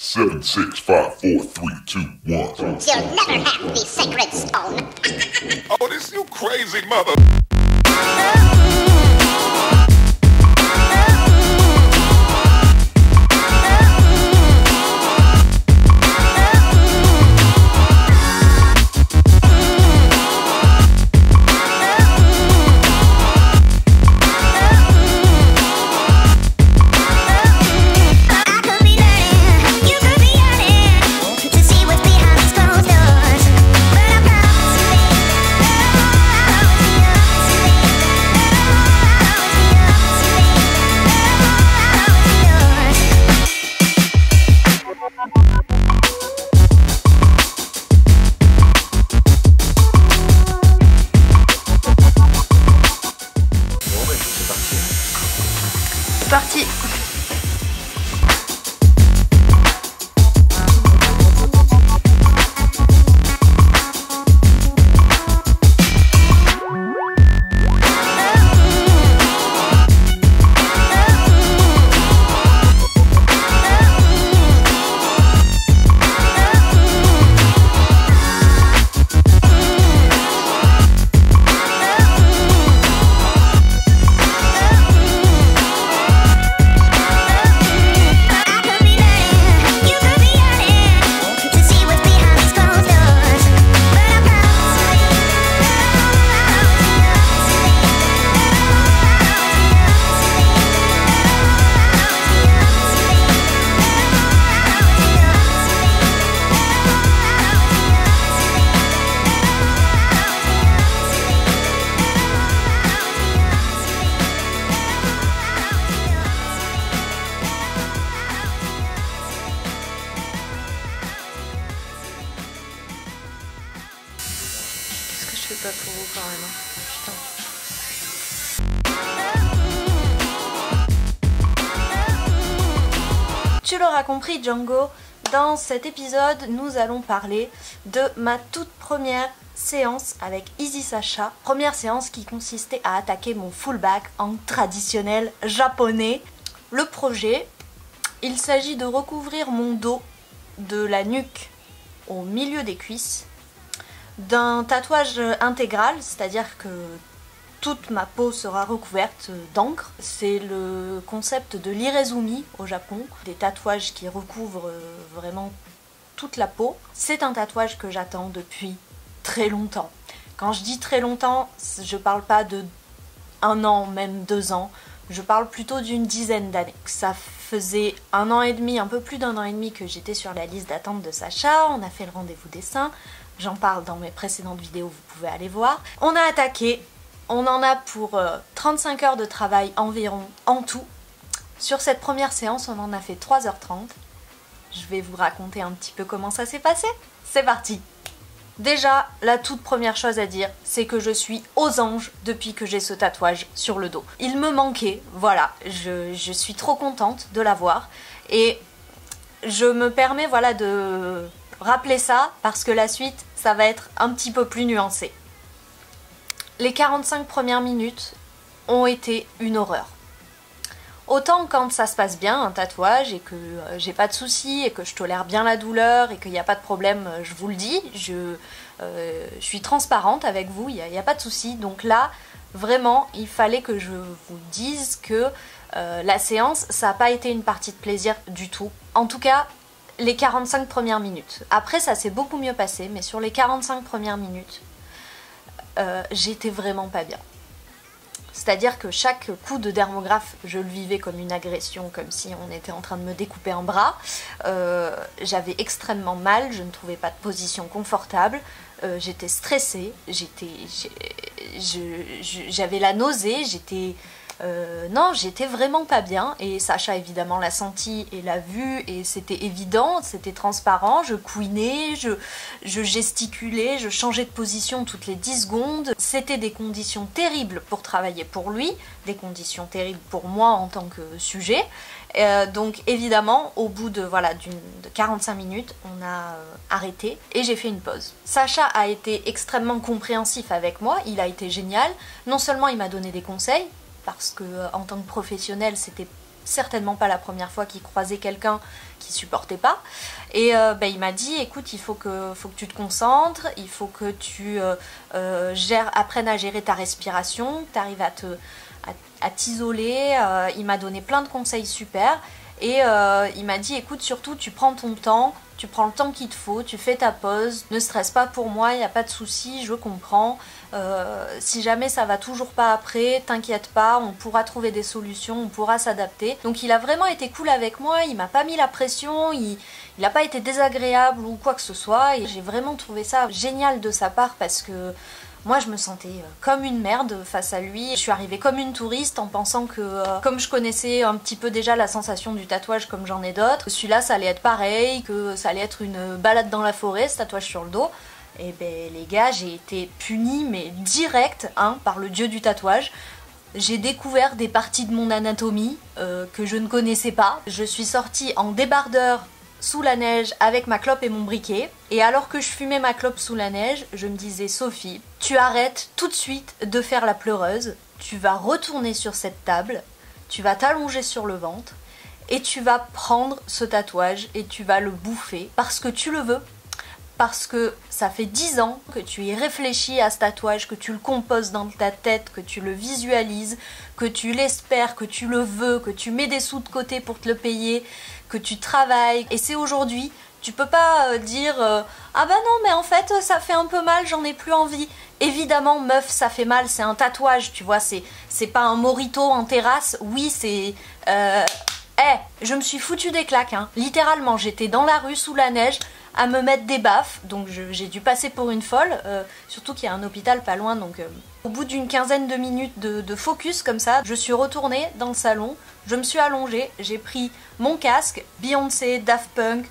7, 6, 5, 4, 3, 2, 1. You'll never have the sacred stone. Oh, this you crazy mother. Parti. Je fais pas pour vous quand même, putain. Tu l'auras compris Django, dans cet épisode nous allons parler de ma toute première séance avec Easy Sacha. Première séance qui consistait à attaquer mon full back en traditionnel japonais. Le projet, il s'agit de recouvrir mon dos de la nuque au milieu des cuisses d'un tatouage intégral, c'est-à-dire que toute ma peau sera recouverte d'encre. C'est le concept de l'irezumi au Japon, des tatouages qui recouvrent vraiment toute la peau. C'est un tatouage que j'attends depuis très longtemps. Quand je dis très longtemps, je parle pas de 1 an, même 2 ans, je parle plutôt d'une dizaine d'années. Ça faisait 1 an et demi, un peu plus d'1 an et demi que j'étais sur la liste d'attente de Sacha, on a fait le rendez-vous dessin. J'en parle dans mes précédentes vidéos, vous pouvez aller voir. On a attaqué, on en a pour 35 heures de travail environ en tout. Sur cette première séance, on en a fait 3h30. Je vais vous raconter un petit peu comment ça s'est passé. C'est parti! Déjà, la toute première chose à dire, c'est que je suis aux anges depuis que j'ai ce tatouage sur le dos. Il me manquait, voilà, je suis trop contente de l'avoir. Et je me permets, voilà, de rappeler ça parce que la suite, ça va être un petit peu plus nuancé. Les 45 premières minutes ont été une horreur. Autant quand ça se passe bien, un tatouage, et que j'ai pas de soucis, et que je tolère bien la douleur, et qu'il n'y a pas de problème, je vous le dis, je suis transparente avec vous, il n'y a pas de soucis. Donc là, vraiment, il fallait que je vous dise que la séance, ça n'a pas été une partie de plaisir du tout. En tout cas, les 45 premières minutes. Après, ça s'est beaucoup mieux passé, mais sur les 45 premières minutes, j'étais vraiment pas bien. C'est-à-dire que chaque coup de dermographe, je le vivais comme une agression, comme si on était en train de me découper un bras. J'avais extrêmement mal, je ne trouvais pas de position confortable, j'étais stressée, j'avais la nausée, non, j'étais vraiment pas bien, et Sacha évidemment l'a senti et l'a vu, et c'était évident, c'était transparent. Je couinais, je gesticulais, je changeais de position toutes les 10 secondes. C'était des conditions terribles pour travailler pour lui, des conditions terribles pour moi en tant que sujet. Donc évidemment, au bout de 45 minutes, on a arrêté et j'ai fait une pause. Sacha a été extrêmement compréhensif avec moi, il a été génial. Non seulement il m'a donné des conseils, parce que en tant que professionnel, c'était certainement pas la première fois qu'il croisait quelqu'un qui supportait pas. Et il m'a dit, écoute, il faut que tu te concentres, il faut que tu apprennes à gérer ta respiration, que tu arrives à t'isoler. Il m'a donné plein de conseils super. Et il m'a dit, écoute, surtout tu prends ton temps, tu prends le temps qu'il te faut, tu fais ta pause, ne stresse pas pour moi, il n'y a pas de souci, je comprends. Si jamais ça va toujours pas après, t'inquiète pas, on pourra trouver des solutions, on pourra s'adapter. Donc il a vraiment été cool avec moi, il m'a pas mis la pression, il n'a pas été désagréable ou quoi que ce soit. Et j'ai vraiment trouvé ça génial de sa part parce que moi je me sentais comme une merde face à lui. Je suis arrivée comme une touriste en pensant que comme je connaissais un petit peu déjà la sensation du tatouage comme j'en ai d'autres, celui-là ça allait être pareil, que ça allait être une balade dans la forêt, ce tatouage sur le dos. Et ben les gars, j'ai été punie mais direct par le dieu du tatouage. J'ai découvert des parties de mon anatomie que je ne connaissais pas. Je suis sortie en débardeur sous la neige avec ma clope et mon briquet. Et alors que je fumais ma clope sous la neige, je me disais, Sophie, tu arrêtes tout de suite de faire la pleureuse, tu vas retourner sur cette table, tu vas t'allonger sur le ventre et tu vas prendre ce tatouage et tu vas le bouffer parce que tu le veux. Parce que ça fait 10 ans que tu y réfléchis à ce tatouage, que tu le composes dans ta tête, que tu le visualises, que tu l'espères, que tu le veux, que tu mets des sous de côté pour te le payer, que tu travailles. Et c'est aujourd'hui, tu peux pas dire ah bah non mais en fait ça fait un peu mal, j'en ai plus envie. Évidemment meuf, ça fait mal, c'est un tatouage, tu vois, c'est pas un mojito en terrasse. Oui, c'est... je me suis foutu des claques, littéralement, j'étais dans la rue sous la neige à me mettre des baffes, donc j'ai dû passer pour une folle, surtout qu'il y a un hôpital pas loin, donc au bout d'une quinzaine de minutes de focus comme ça, je suis retournée dans le salon, je me suis allongée, j'ai pris mon casque, Beyoncé, Daft Punk,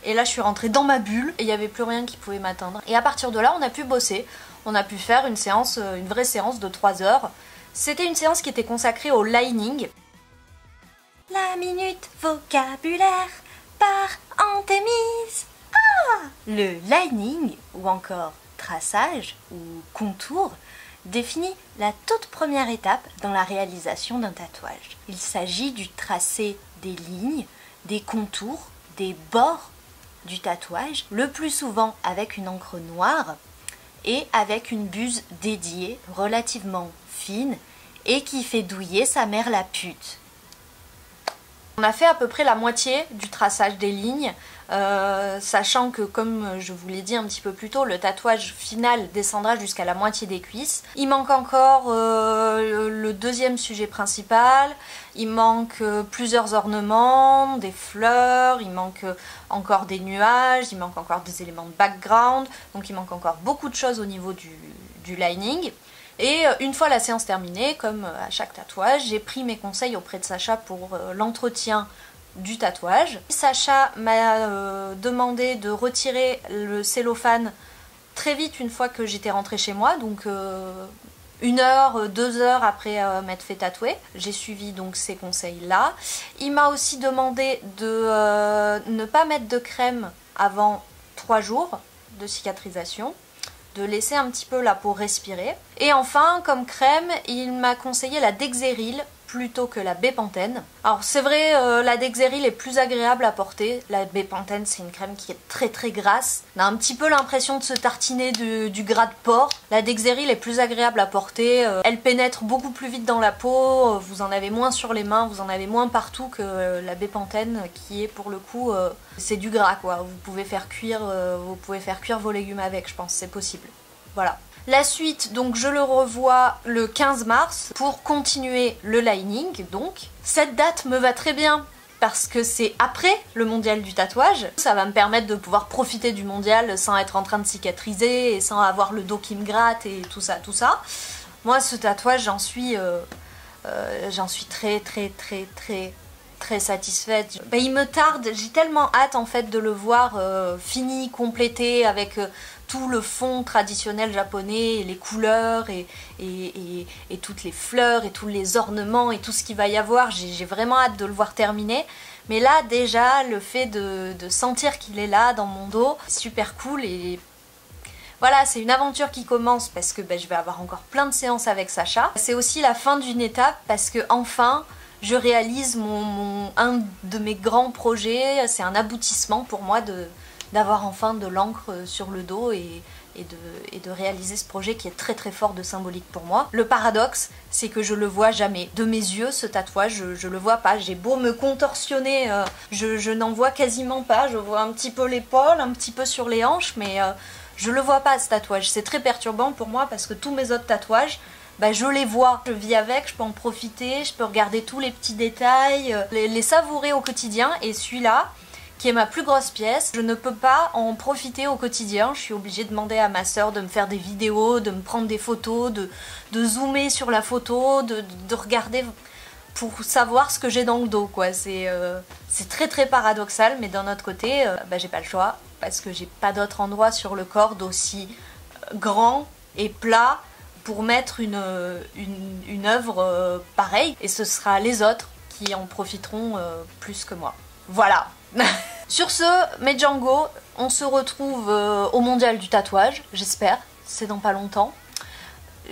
et là je suis rentrée dans ma bulle, et il n'y avait plus rien qui pouvait m'atteindre. Et à partir de là, on a pu bosser, on a pu faire une séance, une vraie séance de 3 heures. C'était une séance qui était consacrée au lining. La minute vocabulaire par Antémise. Le lining, ou encore traçage, ou contour, définit la toute première étape dans la réalisation d'un tatouage. Il s'agit du tracé des lignes, des contours, des bords du tatouage, le plus souvent avec une encre noire et avec une buse dédiée relativement fine et qui fait douiller sa mère la pute. On a fait à peu près la moitié du traçage des lignes, sachant que comme je vous l'ai dit un petit peu plus tôt, le tatouage final descendra jusqu'à la moitié des cuisses. Il manque encore le deuxième sujet principal, il manque plusieurs ornements, des fleurs, il manque encore des nuages, il manque encore des éléments de background, donc il manque encore beaucoup de choses au niveau du lining. Et une fois la séance terminée, comme à chaque tatouage, j'ai pris mes conseils auprès de Sacha pour l'entretien du tatouage. Sacha m'a demandé de retirer le cellophane très vite une fois que j'étais rentrée chez moi, donc 1 heure, 2 heures après m'être fait tatouer. J'ai suivi donc ces conseils-là. Il m'a aussi demandé de ne pas mettre de crème avant 3 jours de cicatrisation, de laisser un petit peu la peau respirer. Et enfin, comme crème, il m'a conseillé la Dexeryl plutôt que la Bepanthen. Alors c'est vrai, la Dexeryl est plus agréable à porter. La Bepanthen, c'est une crème qui est très très grasse. On a un petit peu l'impression de se tartiner du gras de porc. La Dexeryl est plus agréable à porter. Elle pénètre beaucoup plus vite dans la peau. Vous en avez moins sur les mains, vous en avez moins partout que la Bepanthen qui est pour le coup... c'est du gras quoi. Vous pouvez faire cuire vos légumes avec, je pense, c'est possible. Voilà. La suite, donc je le revois le 15 mars pour continuer le lining, donc. Cette date me va très bien parce que c'est après le mondial du tatouage. Ça va me permettre de pouvoir profiter du mondial sans être en train de cicatriser et sans avoir le dos qui me gratte et tout ça, tout ça. Moi, ce tatouage, j'en suis très satisfaite. Il me tarde, j'ai tellement hâte en fait de le voir fini, complété avec tout le fond traditionnel japonais, les couleurs et toutes les fleurs et tous les ornements et tout ce qu'il va y avoir. J'ai vraiment hâte de le voir terminé. Mais là déjà le fait de sentir qu'il est là dans mon dos, c'est super cool. Et voilà, c'est une aventure qui commence parce que je vais avoir encore plein de séances avec Sacha. C'est aussi la fin d'une étape parce que enfin je réalise un de mes grands projets. C'est un aboutissement pour moi d'avoir enfin de l'encre sur le dos et de réaliser ce projet qui est très très fort de symbolique pour moi. Le paradoxe, c'est que je le vois jamais. De mes yeux, ce tatouage, je le vois pas. J'ai beau me contorsionner, je n'en vois quasiment pas. Je vois un petit peu l'épaule, un petit peu sur les hanches, mais je le vois pas ce tatouage. C'est très perturbant pour moi parce que tous mes autres tatouages, bah, je les vois. Je vis avec, je peux en profiter, je peux regarder tous les petits détails, les savourer au quotidien. Et celui-là, qui est ma plus grosse pièce, je ne peux pas en profiter au quotidien. Je suis obligée de demander à ma soeur de me faire des vidéos, de me prendre des photos, de zoomer sur la photo, de regarder pour savoir ce que j'ai dans le dos, quoi. C'est très très paradoxal, mais d'un autre côté, bah, j'ai pas le choix, parce que j'ai pas d'autre endroit sur le corps d'aussi grand et plat pour mettre une œuvre pareille, et ce sera les autres qui en profiteront plus que moi. Voilà. Sur ce, mes Django, on se retrouve au mondial du tatouage, j'espère, c'est dans pas longtemps.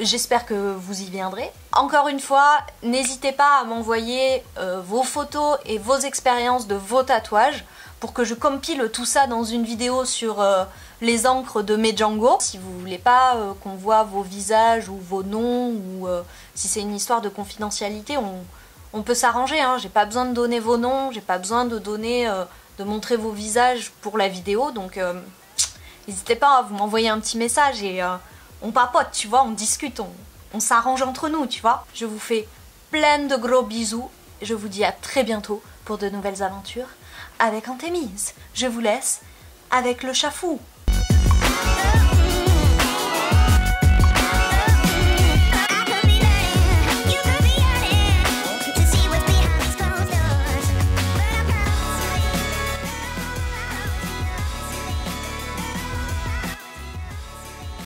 J'espère que vous y viendrez. Encore une fois, n'hésitez pas à m'envoyer vos photos et vos expériences de vos tatouages pour que je compile tout ça dans une vidéo sur les encres de mes Django. Si vous voulez pas qu'on voit vos visages ou vos noms, ou si c'est une histoire de confidentialité, on peut s'arranger, hein. J'ai pas besoin de donner vos noms, j'ai pas besoin de de montrer vos visages pour la vidéo, donc n'hésitez pas à vous m'envoyer un petit message et on papote, tu vois, on discute, on s'arrange entre nous, tu vois. Je vous fais plein de gros bisous, je vous dis à très bientôt pour de nouvelles aventures avec Antémise. Je vous laisse avec le chat fou.